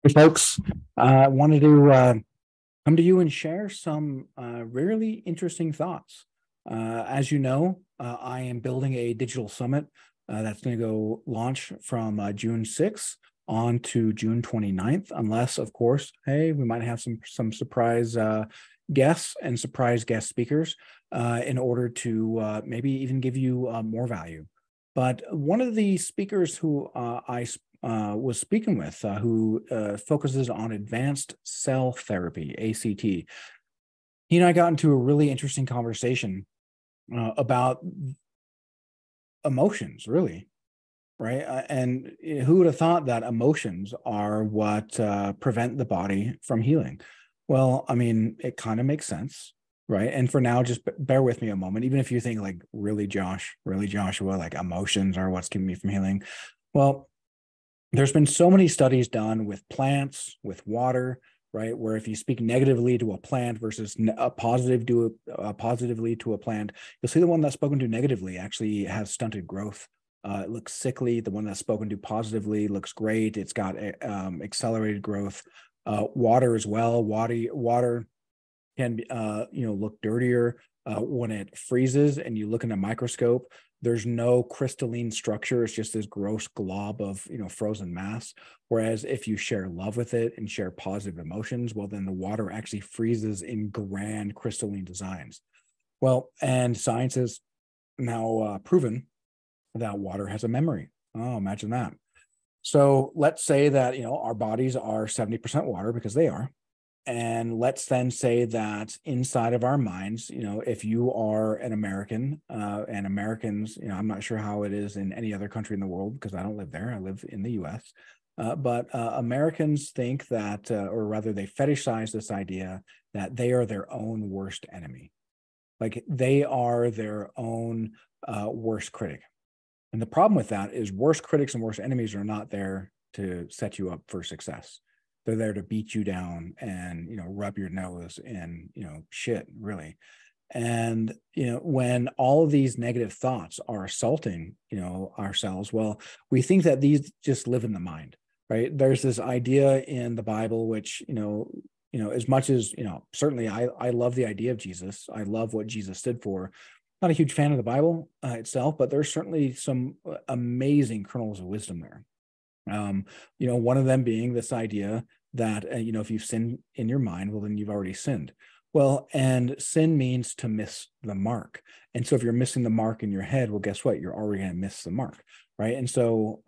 Hey folks, I wanted to come to you and share some really interesting thoughts. As you know, I am building a digital summit that's going to go launch from June 6th on to June 29th, unless, of course, hey, we might have some surprise guests and surprise guest speakers in order to maybe even give you more value. But one of the speakers who I was speaking with, who focuses on advanced cell therapy, ACT. He and I got into a really interesting conversation about emotions, really, right? And who would have thought that emotions are what prevent the body from healing? Well, I mean, it kind of makes sense, right? And for now, just bear with me a moment. Even if you think like, really, Josh, really, Joshua, like emotions are what's keeping me from healing. Well, there's been so many studies done with plants, with water, right? Where if you speak negatively to a plant versus positively to a plant, you'll see the one that's spoken to negatively actually has stunted growth. It looks sickly. The one that's spoken to positively looks great. It's got accelerated growth. Water as well. Water can look dirtier when it freezes and you look in a microscope. There's no crystalline structure. It's just this gross glob of frozen mass. Whereas if you share love with it and share positive emotions, well, then the water actually freezes in grand crystalline designs. Well, and science has now proven that water has a memory. Oh, imagine that. So let's say that our bodies are 70% water, because they are. And let's then say that inside of our minds, if you are an American, and Americans, I'm not sure how it is in any other country in the world because I don't live there. I live in the US. But Americans think that, or rather, they fetishize this idea that they are their own worst enemy. Like they are their own worst critic. And the problem with that is worst critics and worst enemies are not there to set you up for success. They're there to beat you down and rub your nose in shit, really. And when all of these negative thoughts are assaulting ourselves, well, we think that these just live in the mind, right? There's this idea in the Bible, which as much as certainly I love the idea of Jesus. I love what Jesus stood for. Not a huge fan of the Bible itself, but there's certainly some amazing kernels of wisdom there. One of them being this idea that, if you've sinned in your mind, well, then you've already sinned. Well, and sin means to miss the mark. And so if you're missing the mark in your head, well, guess what? You're already going to miss the mark, right? And so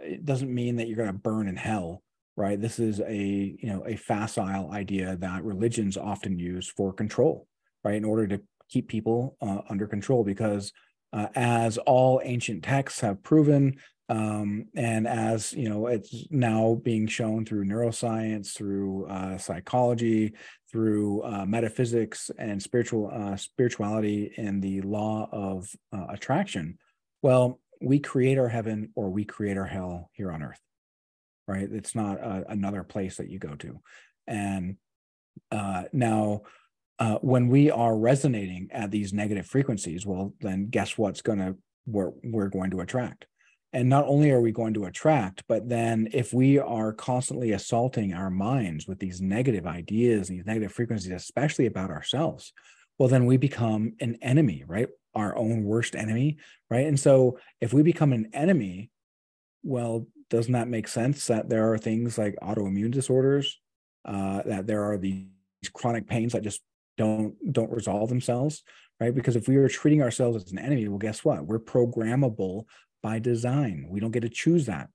it doesn't mean that you're going to burn in hell, right? This is a facile idea that religions often use for control, right? In order to keep people under control, because as all ancient texts have proven, and as it's now being shown through neuroscience, through psychology, through metaphysics and spirituality and the law of attraction. Well, we create our heaven or we create our hell here on earth, right? It's not another place that you go to. And now when we are resonating at these negative frequencies, well, then guess what's we're going to attract. And not only are we going to attract, but then if we are constantly assaulting our minds with these negative ideas, these negative frequencies, especially about ourselves, well, then we become an enemy, right? Our own worst enemy, right? And so if we become an enemy, well, doesn't that make sense that there are things like autoimmune disorders, that there are these chronic pains that just don't resolve themselves, right? Because if we are treating ourselves as an enemy, well, guess what? We're programmable by design. We don't get to choose that,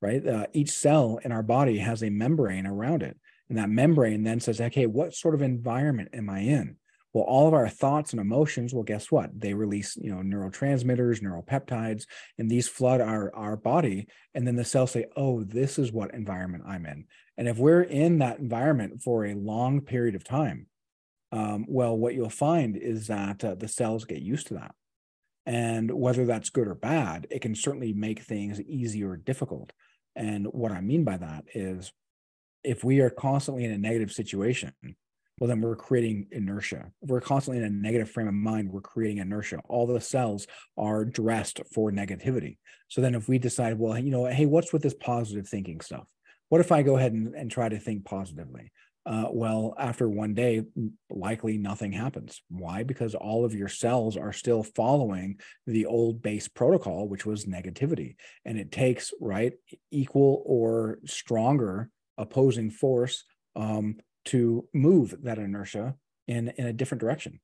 right? Each cell in our body has a membrane around it. And that membrane then says, okay, what sort of environment am I in? Well, all of our thoughts and emotions, well, guess what? They release, neurotransmitters, neuropeptides, and these flood our body. And then the cells say, oh, this is what environment I'm in. And if we're in that environment for a long period of time, well, what you'll find is that the cells get used to that. And whether that's good or bad, it can certainly make things easy or difficult. And what I mean by that is if we are constantly in a negative situation, well, then we're creating inertia. If we're constantly in a negative frame of mind, we're creating inertia. All the cells are dressed for negativity. So then if we decide, well, hey, what's with this positive thinking stuff? What if I go ahead and try to think positively? Well, after one day, likely nothing happens. Why? Because all of your cells are still following the old base protocol, which was negativity. And it takes, right, equal or stronger opposing force to move that inertia in a different direction.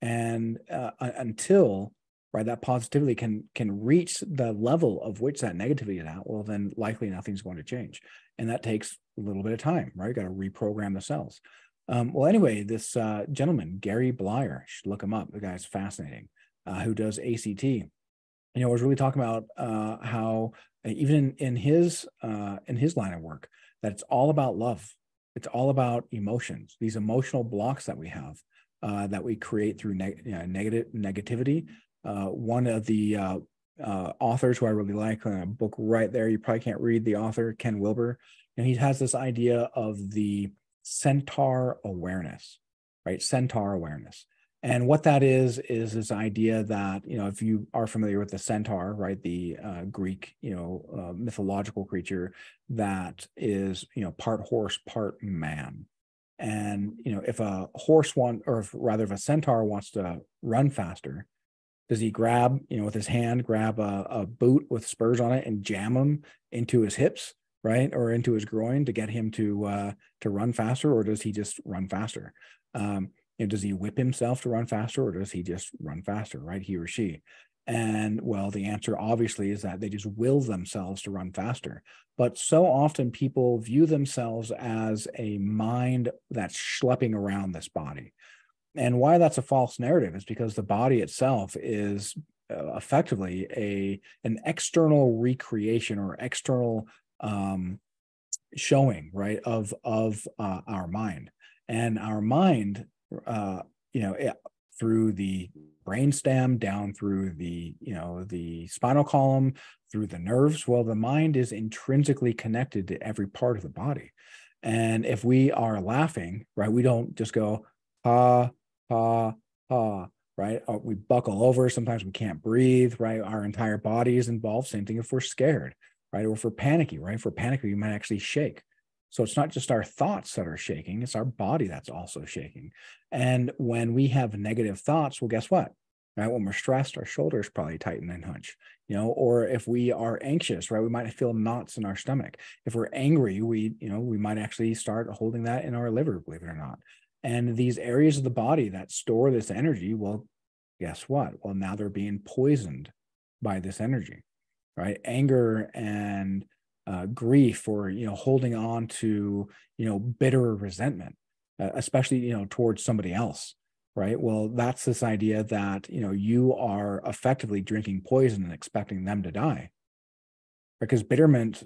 And until right that positivity can reach the level of which that negativity is at, well, then likely nothing's going to change. And that takes a little bit of time, right? You got to reprogram the cells. Well, anyway, this gentleman, Gary Blyer, you should look him up. The guy's fascinating, who does A.C.T. Was really talking about how even in his line of work, that it's all about love. It's all about emotions, these emotional blocks that we have, that we create through negativity. One of the authors who I really like, a book right there, you probably can't read the author, Ken Wilber, and he has this idea of the centaur awareness, right? Centaur awareness. And what that is this idea that, if you are familiar with the centaur, right, the Greek, mythological creature that is, part horse, part man. And, if a horse if a centaur wants to run faster, does he grab, with his hand, grab a boot with spurs on it and jam him into his hips, right, or into his groin to get him to run faster, or does he just run faster? Does he whip himself to run faster, or does he just run faster, right, he or she? And well, the answer obviously is that they just will themselves to run faster. But so often people view themselves as a mind that's schlepping around this body. And why that's a false narrative is because the body itself is effectively an external recreation or external showing, right, of our mind. And our mind, through the brainstem down through the spinal column, through the nerves, well, the mind is intrinsically connected to every part of the body. And if we are laughing, right, we don't just go ha ha ha, right? We buckle over. Sometimes we can't breathe, right? Our entire body is involved. Same thing if we're scared, right? Or if we're panicky, right? If we're panicky, we might actually shake. So it's not just our thoughts that are shaking, it's our body that's also shaking. And when we have negative thoughts, well, guess what? Right? When we're stressed, our shoulders probably tighten and hunch, or if we are anxious, right, we might feel knots in our stomach. If we're angry, we might actually start holding that in our liver, believe it or not. And these areas of the body that store this energy, well, guess what? Well, now they're being poisoned by this energy, right? Anger and grief, or holding on to bitter resentment, especially towards somebody else, right? Well, that's this idea that you are effectively drinking poison and expecting them to die, because bitterness,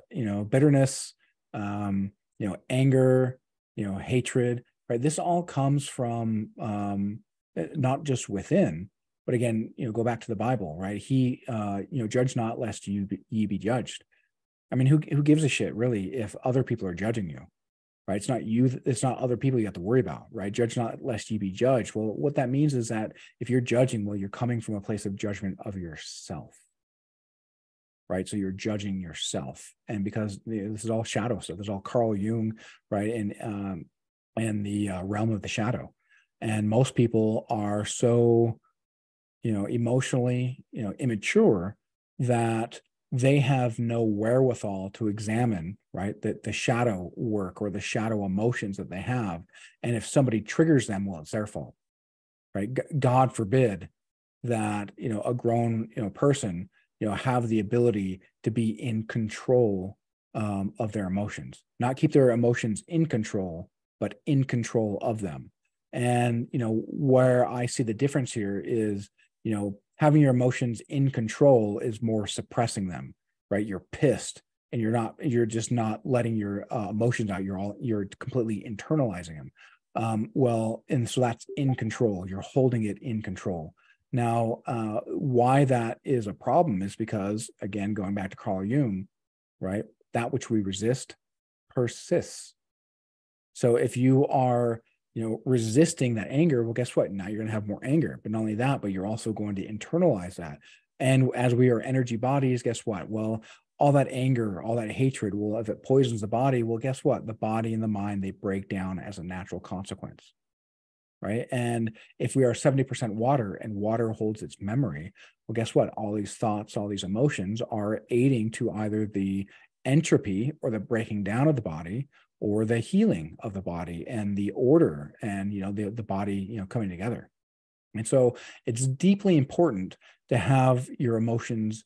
anger, hatred, right? This all comes from not just within, but again, go back to the Bible, right? He, judge not lest ye be judged. I mean, who gives a shit really if other people are judging you, right? It's not you, it's not other people you have to worry about, right? Judge not lest ye be judged. Well, what that means is that if you're judging, well, you're coming from a place of judgment of yourself, right? So you're judging yourself. And because this is all shadow stuff, this is all Carl Jung, right? And the realm of the shadow. And most people are so, emotionally, immature that they have no wherewithal to examine, right, the shadow work or the shadow emotions that they have. And if somebody triggers them, well, it's their fault, right? God forbid that, a grown, person, have the ability to be in control of their emotions, not keep their emotions in control, but in control of them. And, where I see the difference here is, having your emotions in control is more suppressing them, right? You're pissed and you're just not letting your emotions out. You're completely internalizing them. And so that's in control. You're holding it in control. Now, why that is a problem is because, again, going back to Carl Jung, right? That which we resist persists. So if you are, resisting that anger, well, guess what? Now you're going to have more anger. But not only that, but you're also going to internalize that. And as we are energy bodies, guess what? Well, all that anger, all that hatred, well, if it poisons the body, well, guess what? The body and the mind, they break down as a natural consequence, right? And if we are 70% water and water holds its memory, well, guess what? All these thoughts, all these emotions are aiding to either the entropy or the breaking down of the body or the healing of the body and the order and, the body, coming together. And so it's deeply important to have your emotions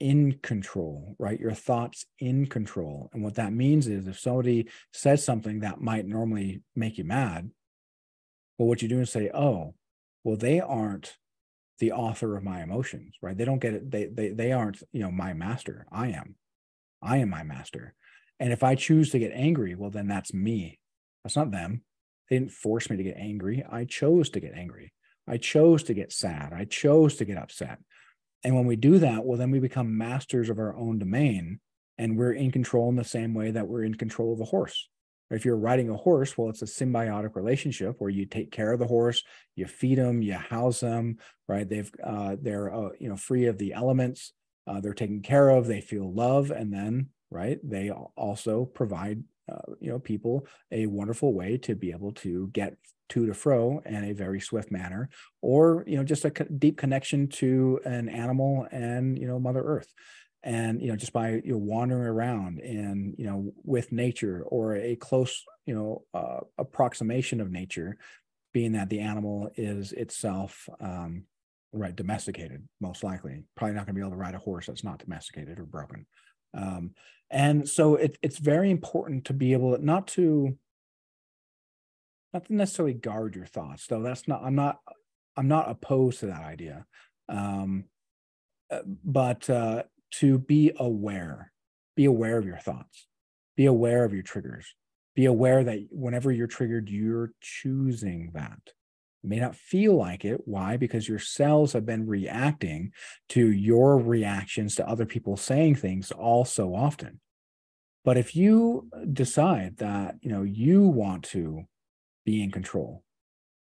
in control, right? Your thoughts in control. And what that means is if somebody says something that might normally make you mad, well, what you do is say, oh, well, they aren't the author of my emotions, right? They don't get it. They aren't, my master. I am my master. And if I choose to get angry, well, then that's me. That's not them. They didn't force me to get angry. I chose to get angry. I chose to get sad. I chose to get upset. And when we do that, well, then we become masters of our own domain, and we're in control in the same way that we're in control of a horse. If you're riding a horse, well, it's a symbiotic relationship where you take care of the horse, you feed them, you house them, right? They're free of the elements, they're taken care of, they feel love, and then, right, they also provide people a wonderful way to be able to get to fro in a very swift manner, or just a deep connection to an animal and Mother Earth. And just by wandering around and with nature, or a close approximation of nature, being that the animal is itself right, domesticated, most likely. Probably not going to be able to ride a horse that's not domesticated or broken. And so it's very important to be able not to necessarily guard your thoughts, though. That's not, I'm not opposed to that idea. But to be aware of your thoughts, be aware of your triggers, be aware that whenever you're triggered, you're choosing that. You may not feel like it. Why? Because your cells have been reacting to your reactions to other people saying things all so often. But if you decide that, you want to be in control,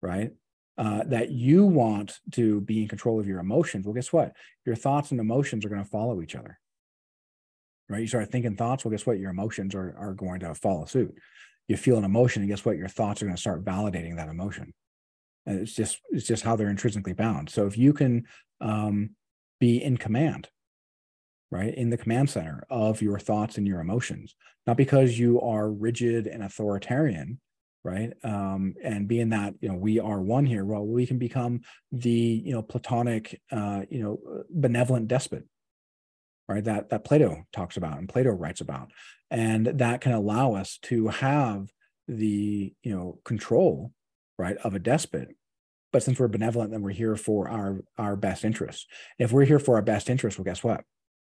right? That you want to be in control of your emotions, well, guess what? Your thoughts and emotions are going to follow each other, right? You start thinking thoughts, well, guess what? Your emotions are going to follow suit. You feel an emotion, and guess what? Your thoughts are going to start validating that emotion. And it's just how they're intrinsically bound. So if you can be in command, right, in the command center of your thoughts and your emotions, not because you are rigid and authoritarian, right, and being that we are one here, well, we can become the platonic benevolent despot, right, that Plato talks about and Plato writes about, and that can allow us to have the control, right, of a despot. But since we're benevolent, then we're here for our best interests. If we're here for our best interests, well, guess what?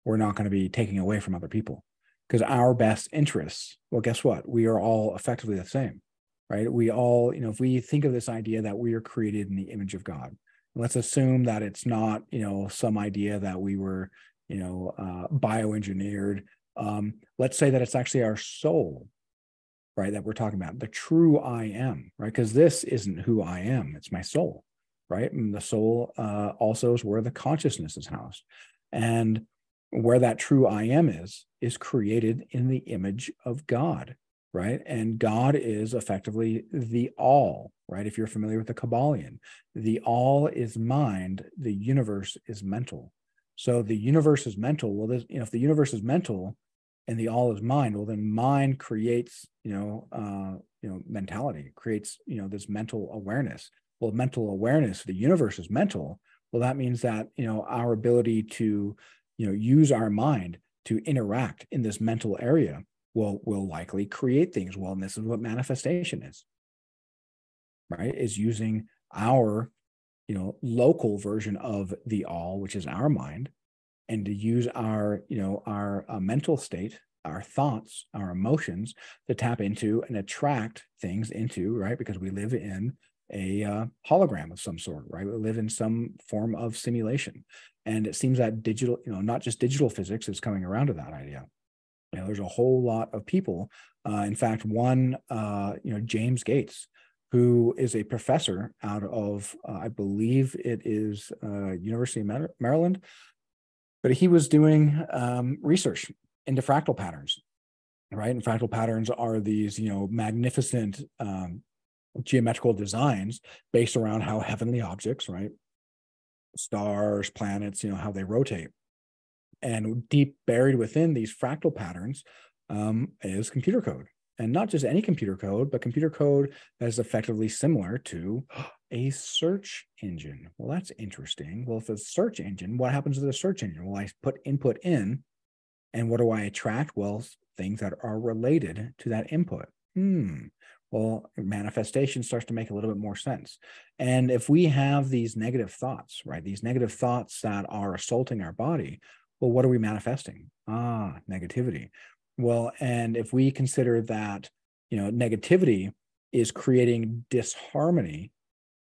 We're not going to be taking away from other people, because our best interests, well, guess what? We are all effectively the same, right? We all, if we think of this idea that we are created in the image of God, let's assume that it's not, some idea that we were, bioengineered. Let's say that it's actually our soul, right, that we're talking about, the true I am, right? Because this isn't who I am, it's my soul, right? And the soul also is where the consciousness is housed. And where that true I am is created in the image of God, right? And God is effectively the all, right? If you're familiar with the Kabbalion, the all is mind, the universe is mental. So the universe is mental. Well, if the universe is mental and the all is mind, well, then mind creates, mentality, creates, this mental awareness. Well, mental awareness, the universe is mental. Well, that means that, our ability to, use our mind to interact in this mental area will likely create things. Well, and this is what manifestation is, right? Is using our, local version of the all, which is our mind, and to use our, our mental state, our thoughts, our emotions to tap into and attract things into, right? Because we live in a hologram of some sort, right? We live in some form of simulation. And it seems that digital, not just digital physics is coming around to that idea. There's a whole lot of people. In fact, one, James Gates, who is a professor out of, I believe it is University of Maryland, but he was doing research into fractal patterns, right? And fractal patterns are these, magnificent geometrical designs based around how heavenly objects, right? Stars, planets, how they rotate. And deep buried within these fractal patterns is computer code. And not just any computer code, but computer code that is effectively similar to a search engine. Well, that's interesting. Well, if it's a search engine, what happens to the search engine? Well, I put input in, and what do I attract? Well, things that are related to that input. Well, manifestation starts to make a little bit more sense. And if we have these negative thoughts, right, these negative thoughts that are assaulting our body, well, what are we manifesting? Negativity. Well, and if we consider that, negativity is creating disharmony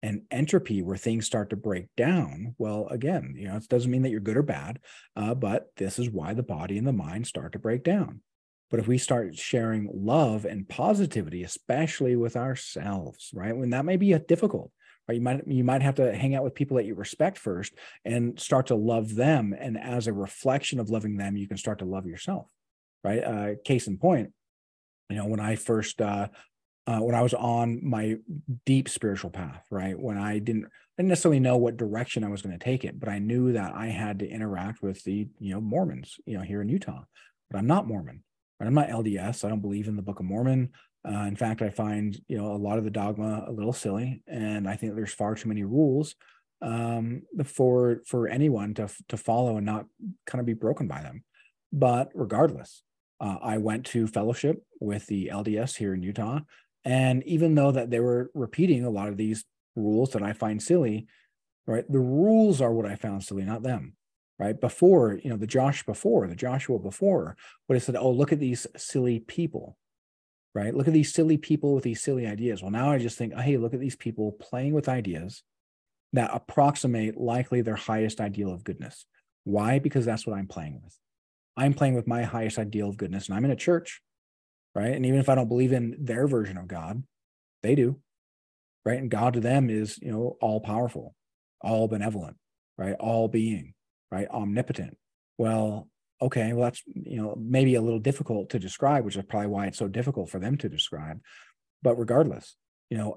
and entropy where things start to break down, well, again, it doesn't mean that you're good or bad, but this is why the body and the mind start to break down. But if we start sharing love and positivity, especially with ourselves, right, when that may be difficult, right, you might have to hang out with people that you respect first and start to love them. And as a reflection of loving them, you can start to love yourself, right? Case in point, when I first, when I was on my deep spiritual path, right, when I didn't necessarily know what direction I was going to take it, but I knew that I had to interact with the, Mormons, here in Utah, but I'm not Mormon. I'm not LDS. I don't believe in the Book of Mormon. In fact, I find, a lot of the dogma a little silly, and I think there's far too many rules for anyone to follow and not kind of be broken by them. But regardless, I went to fellowship with the LDS here in Utah, and even though that they were repeating a lot of these rules that I find silly, right? The rules are what I found silly, not them. Right before, the Joshua before, what it said, oh, look at these silly people, right? Look at these silly people with these silly ideas. Well, now I just think, hey, look at these people playing with ideas that approximate likely their highest ideal of goodness. Why? Because that's what I'm playing with. I'm playing with my highest ideal of goodness, and I'm in a church, right? And even if I don't believe in their version of God, they do, right? And God to them is, all powerful, all benevolent, right? All being, right? Omnipotent. Well, okay, well, that's, maybe a little difficult to describe, which is probably why it's so difficult for them to describe. But regardless,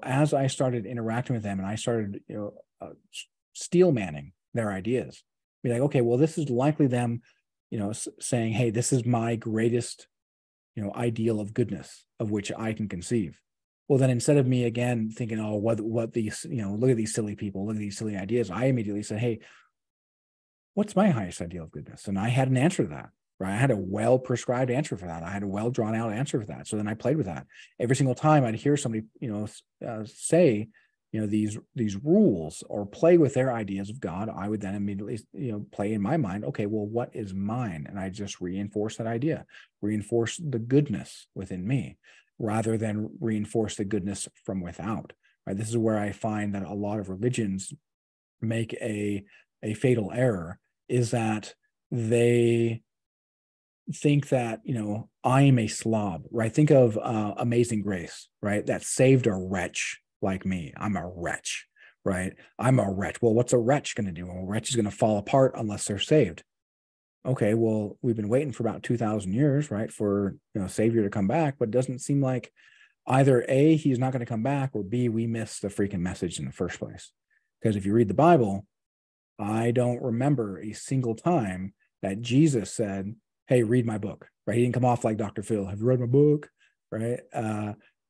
as I started interacting with them and I started, steel manning their ideas, be like, okay, well, this is likely them, saying, hey, this is my greatest, ideal of goodness of which I can conceive. Well, then instead of me again thinking, oh, what these, look at these silly people, look at these silly ideas, I immediately said, hey, what's my highest ideal of goodness? And I had an answer to that, right? I had a well-prescribed answer for that. I had a well-drawn-out answer for that. So then I played with that. Every single time I'd hear somebody, say, these rules or play with their ideas of God, I would then immediately, play in my mind, okay, well, what is mine? And I just reinforce that idea, reinforce the goodness within me, rather than reinforce the goodness from without, right? This is where I find that a lot of religions make a fatal error, is that they think that, I am a slob, right? Think of Amazing Grace, right? That saved a wretch like me. I'm a wretch, right? I'm a wretch. Well, what's a wretch going to do? Well, a wretch is going to fall apart unless they're saved. Okay, well, we've been waiting for about 2,000 years, right, for Savior to come back, but it doesn't seem like either A, he's not going to come back, or B, we missed the freaking message in the first place. Because if you read the Bible, I don't remember a single time that Jesus said, hey, read my book, right? He didn't come off like Dr. Phil. Have you read my book? Right?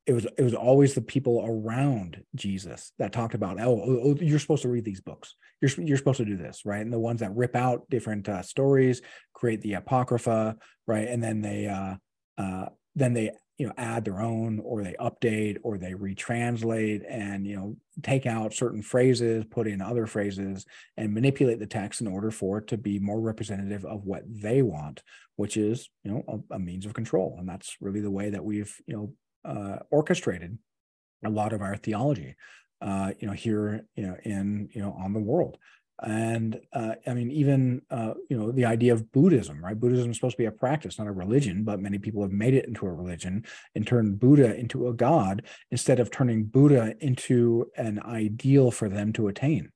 It was always the people around Jesus that talked about, oh, you're supposed to read these books. You're supposed to do this, right? And the ones that rip out different stories, create the Apocrypha, right? And then they add their own, or they update, or they retranslate, and take out certain phrases, put in other phrases, and manipulate the text in order for it to be more representative of what they want, which is a means of control. And that's really the way that we've orchestrated a lot of our theology here on the world. And I mean, even the idea of Buddhism, right? Buddhism is supposed to be a practice, not a religion, but many people have made it into a religion and turned Buddha into a god, instead of turning Buddha into an ideal for them to attain,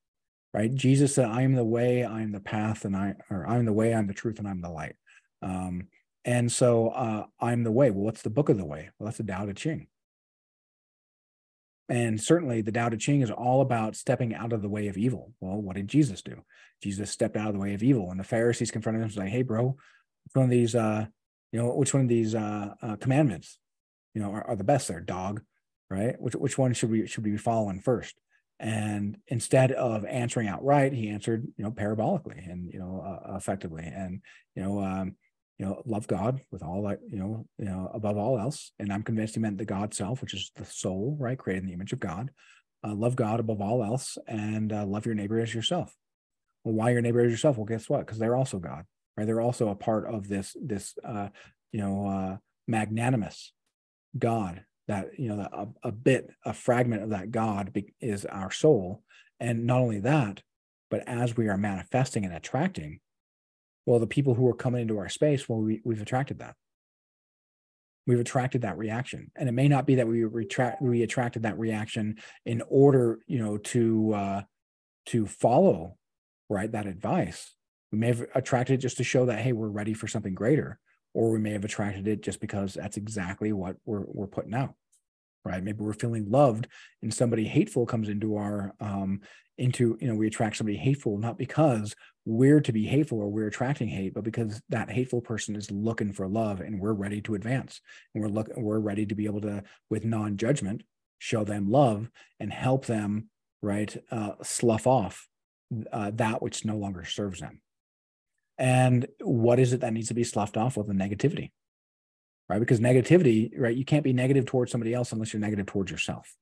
right? Jesus said, I am the way, I am the path, and I'm the way, I'm the truth, and I'm the light. And so I'm the way. Well, what's the book of the way? Well, that's the Tao Te Ching. And certainly the Tao Te Ching is all about stepping out of the way of evil. Well, what did Jesus do? Jesus stepped out of the way of evil. And the Pharisees confronted him and was like, hey, bro, which one of these, which one of these commandments, are the best there, dog, right? Which one should we be following first? And instead of answering outright, he answered, parabolically and, effectively. And, love God with all that, above all else. And I'm convinced he meant the God self, which is the soul, right? Created in the image of God. Love God above all else, and love your neighbor as yourself. Well, why your neighbor as yourself? Well, guess what? Because they're also God, right? They're also a part of this magnanimous God, that, a fragment of that God is our soul. And not only that, but as we are manifesting and attracting, well, the people who are coming into our space, well, we've attracted that. We've attracted that reaction. And it may not be that we attracted that reaction in order, to follow, right, that advice. We may have attracted it just to show that, hey, we're ready for something greater. Or we may have attracted it just because that's exactly what we're putting out, right? Maybe we're feeling loved and somebody hateful comes into our, we attract somebody hateful, not because we're to be hateful or we're attracting hate, but because that hateful person is looking for love and we're ready to advance. And we're ready to be able to, with non-judgment, show them love and help them, right, slough off that which no longer serves them. And what is it that needs to be sloughed off? Well, the negativity, right? Because negativity, right? You can't be negative towards somebody else unless you're negative towards yourself.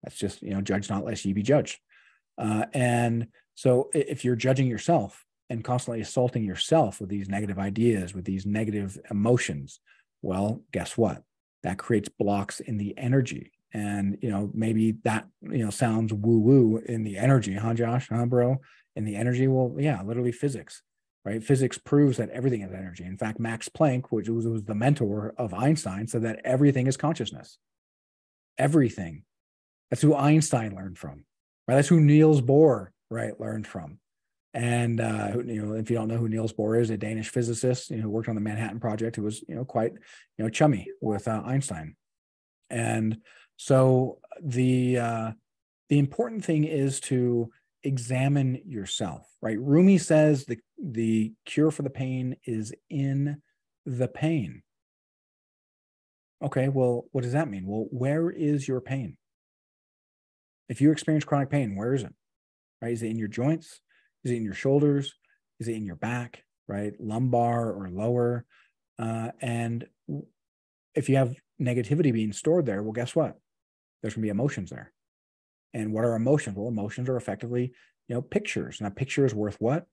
That's just, judge not lest ye be judged. And so if you're judging yourself and constantly assaulting yourself with these negative ideas, with these negative emotions, well, guess what? That creates blocks in the energy. And, maybe that, sounds woo-woo in the energy, huh, Josh? Huh, bro? In the energy? Well, yeah, literally physics. Right? Physics proves that everything is energy. In fact, Max Planck, which was the mentor of Einstein, said that everything is consciousness. Everything. That's who Einstein learned from. Right? That's who Niels Bohr, right, learned from. And if you don't know who Niels Bohr is, a Danish physicist, who worked on the Manhattan Project, who was quite chummy with Einstein. And so the important thing is to examine yourself, right? Rumi says the cure for the pain is in the pain. Okay, well, what does that mean? Well, where is your pain? If you experience chronic pain, where is it? Right? Is it in your joints? Is it in your shoulders? Is it in your back, right? Lumbar or lower? And if you have negativity being stored there, well, guess what? There's going to be emotions there. And what are emotions? Well, emotions are effectively, pictures. And a picture is worth what?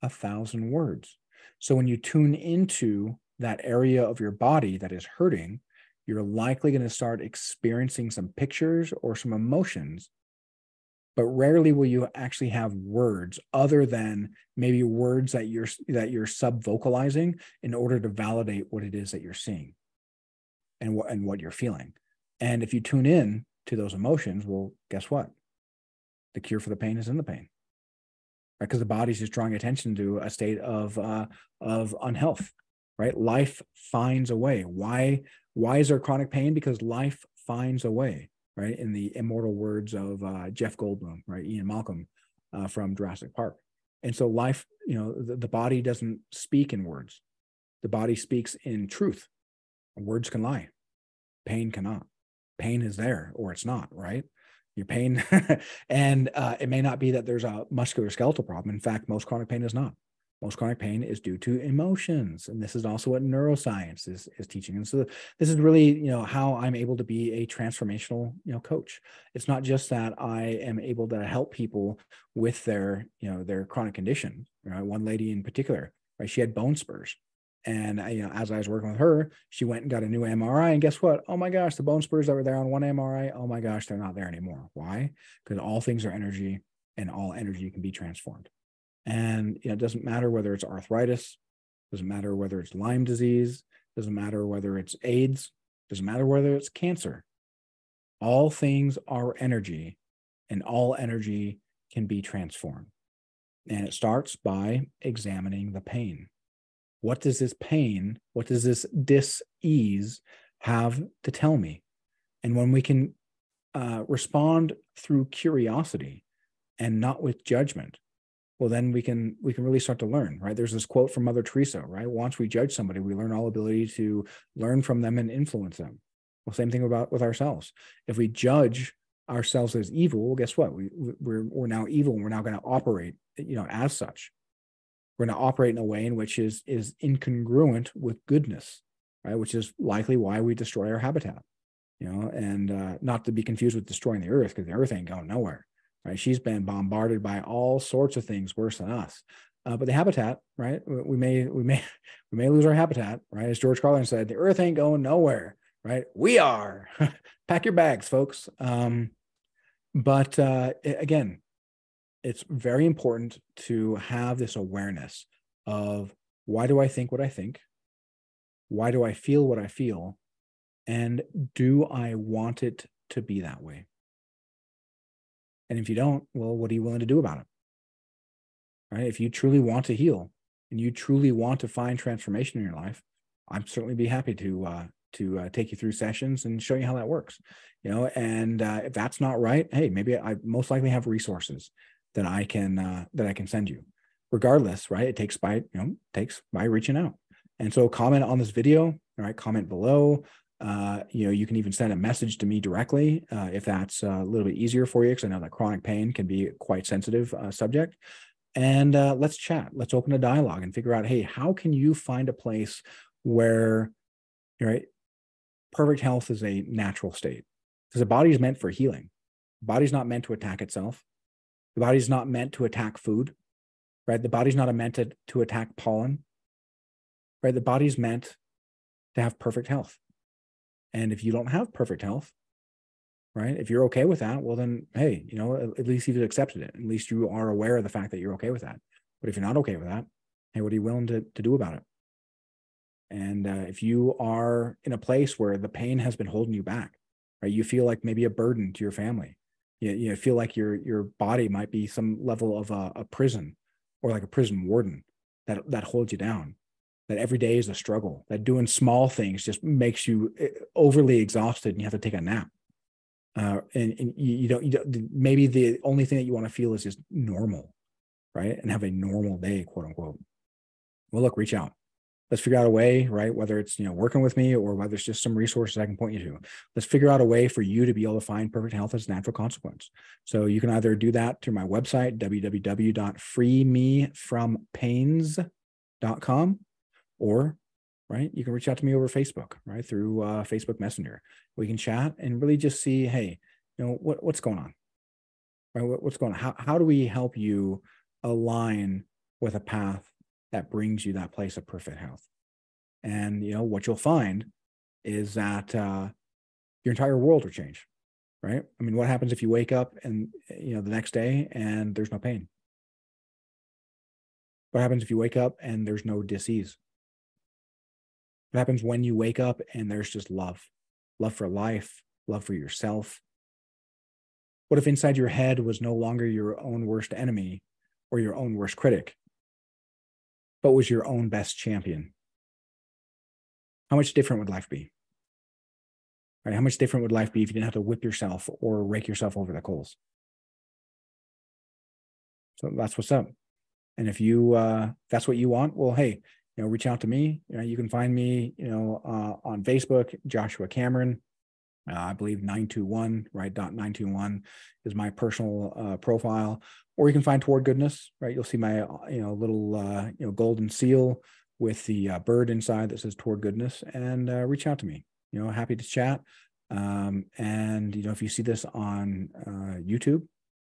1,000 words. So when you tune into that area of your body that is hurting, you're likely going to start experiencing some pictures or some emotions, but rarely will you actually have words other than maybe words that you're sub-vocalizing in order to validate what it is that you're seeing and what you're feeling. And if you tune in to those emotions, well, guess what? The cure for the pain is in the pain, right? Because the body's just drawing attention to a state of unhealth, right? Life finds a way. Why is there chronic pain? Because life finds a way, right? In the immortal words of Jeff Goldblum, right? Ian Malcolm from Jurassic Park. And so life, the body doesn't speak in words. The body speaks in truth. Words can lie. Pain cannot. Pain is there or it's not, right? Your pain. And it may not be that there's a musculoskeletal problem. In fact, most chronic pain is not. Most chronic pain is due to emotions. And this is also what neuroscience is teaching. And so this is really, how I'm able to be a transformational, coach. It's not just that I am able to help people with their chronic condition. One lady in particular, right? She had bone spurs. And as I was working with her, she went and got a new MRI. And guess what? Oh my gosh, the bone spurs that were there on one MRI, oh my gosh, they're not there anymore. Why? Because all things are energy and all energy can be transformed. And it doesn't matter whether it's arthritis, doesn't matter whether it's Lyme disease, doesn't matter whether it's AIDS, doesn't matter whether it's cancer. All things are energy and all energy can be transformed. And it starts by examining the pain. What does this pain, what does this dis-ease have to tell me? And when we can respond through curiosity and not with judgment, well, then we can really start to learn, right? There's this quote from Mother Teresa, right? Once we judge somebody, we learn all ability to learn from them and influence them. Well, same thing about with ourselves. If we judge ourselves as evil, well, guess what? We're now evil, and we're now going to operate, as such. We're going to operate in a way in which is incongruent with goodness, right? Which is likely why we destroy our habitat, and not to be confused with destroying the earth, because the earth ain't going nowhere. Right? She's been bombarded by all sorts of things worse than us. But the habitat, right? We may lose our habitat, right? As George Carlin said, the earth ain't going nowhere, right? We are. Pack your bags, folks. But again, it's very important to have this awareness of, why do I think what I think? Why do I feel what I feel? And do I want it to be that way? And if you don't, well, what are you willing to do about it? Right? If you truly want to heal and you truly want to find transformation in your life, I'd certainly be happy to take you through sessions and show you how that works. And if that's not right, hey, maybe I most likely have resources that I can send you. Regardless, right? It takes by reaching out. And so comment on this video, all right? Comment below. You can even send a message to me directly if that's a little bit easier for you, because I know that chronic pain can be a quite sensitive subject. And let's chat. Let's open a dialogue and figure out, hey, how can you find a place where, right, perfect health is a natural state? Because the body is meant for healing. The body's not meant to attack itself. The body's not meant to attack food, right? The body's not meant to attack pollen, right? The body's meant to have perfect health. And if you don't have perfect health, right, if you're okay with that, well, then, hey, at least you've accepted it. At least you are aware of the fact that you're okay with that. But if you're not okay with that, hey, what are you willing to do about it? And if you are in a place where the pain has been holding you back, right, you feel like maybe a burden to your family, you feel like your body might be some level of a prison, or like a prison warden that holds you down, that every day is a struggle, that doing small things just makes you overly exhausted and you have to take a nap. And you don't, maybe the only thing that you want to feel is just normal, right? And have a normal day, quote unquote. Well, look, reach out. Let's figure out a way, right? Whether it's, working with me, or whether it's just some resources I can point you to. Let's figure out a way for you to be able to find perfect health as a natural consequence. So you can either do that through my website, www.freemefrompains.com, or, right, you can reach out to me over Facebook, right, through Facebook Messenger. We can chat and really just see, hey, what's going on, right? What's going on? How do we help you align with a path that brings you that place of perfect health? And what you'll find is that your entire world will change, right? I mean, what happens if you wake up and the next day and there's no pain? What happens if you wake up and there's no dis-ease? What happens when you wake up and there's just love for life, love for yourself? What if inside your head was no longer your own worst enemy or your own worst critic, but was your own best champion? How much different would life be? Right? How much different would life be if you didn't have to whip yourself or rake yourself over the coals? So that's what's up. And if that's what you want, well, hey, reach out to me. You can find me, on Facebook, Joshua Cameron. I believe 921, right? .921 is my personal profile. Or you can find Toward Goodness, right? You'll see my, little, golden seal with the bird inside that says Toward Goodness, and reach out to me. Happy to chat. And, if you see this on YouTube,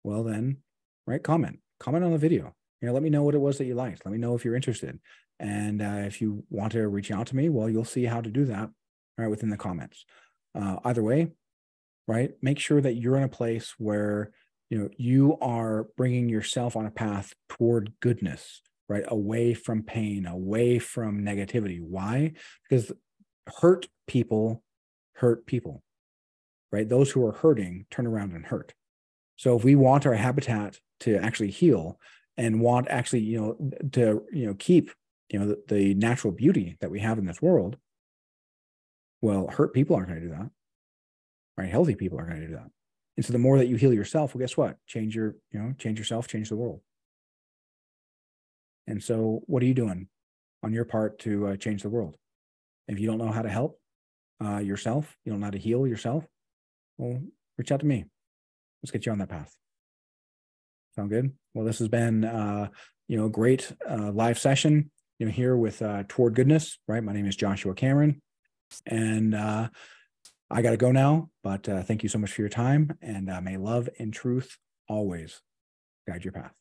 well then, right, comment on the video. Let me know what it was that you liked. Let me know if you're interested. And if you want to reach out to me, well, you'll see how to do that, right, within the comments. Either way, right, make sure that you're in a place where, you are bringing yourself on a path toward goodness, right, away from pain, away from negativity. Why? Because hurt people, right? Those who are hurting turn around and hurt. So if we want our habitat to actually heal and want actually, to, keep the natural beauty that we have in this world, well, hurt people aren't going to do that, right? Healthy people are going to do that. And so the more that you heal yourself, well, guess what? Change yourself, change the world. And so what are you doing on your part to change the world? If you don't know how to help yourself, you don't know how to heal yourself, well, reach out to me. Let's get you on that path. Sound good? Well, this has been, a great live session, here with Toward Goodness, right? My name is Joshua Cameron, and I got to go now, but thank you so much for your time, and may love and truth always guide your path.